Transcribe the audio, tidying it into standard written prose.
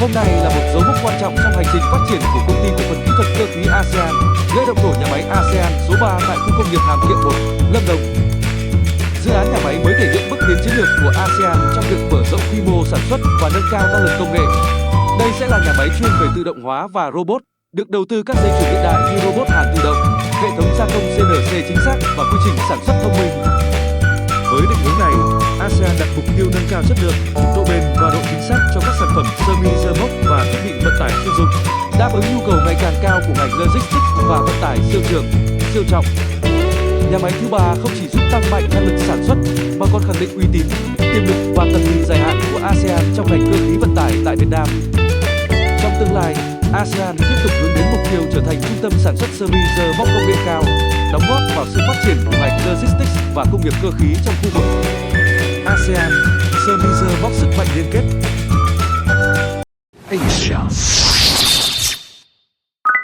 Hôm nay là một dấu mốc quan trọng trong hành trình phát triển của công ty cổ phần kỹ thuật cơ khí ASEAN, lễ động thổ nhà máy ASEAN số 3 tại khu công nghiệp Hàm Kiệm 1, Lâm Đồng. Dự án nhà máy mới thể hiện bước tiến chiến lược của ASEAN trong việc mở rộng quy mô sản xuất và nâng cao năng lực công nghệ. Đây sẽ là nhà máy chuyên về tự động hóa và robot, được đầu tư các dây chuyền hiện đại như robot hàn tự động, hệ thống gia công CNC chính xác và quy trình sản xuất thông minh. Với định hướng này, ASEAN đặt mục tiêu nâng cao chất lượng, độ bền và độ chính xác cho các sản phẩm semi dơ mốc và thiết bị vận tải chuyên dụng, đáp ứng nhu cầu ngày càng cao của ngành logistics và vận tải siêu trường, siêu trọng. Nhà máy thứ ba không chỉ giúp tăng mạnh năng lực sản xuất mà còn khẳng định uy tín, tiềm lực và tầm nhìn dài hạn của ASEAN trong ngành cơ khí vận tải tại Việt Nam. Trong tương lai, ASEAN tiếp tục hướng đến mục tiêu trở thành trung tâm sản xuất semi dơ mốc công nghệ cao, đóng góp vào sự phát triển của ngành logistics và công nghiệp cơ khí trong khu vực. ASEAN, semi dơ mốc sức mạnh liên kết. Asia.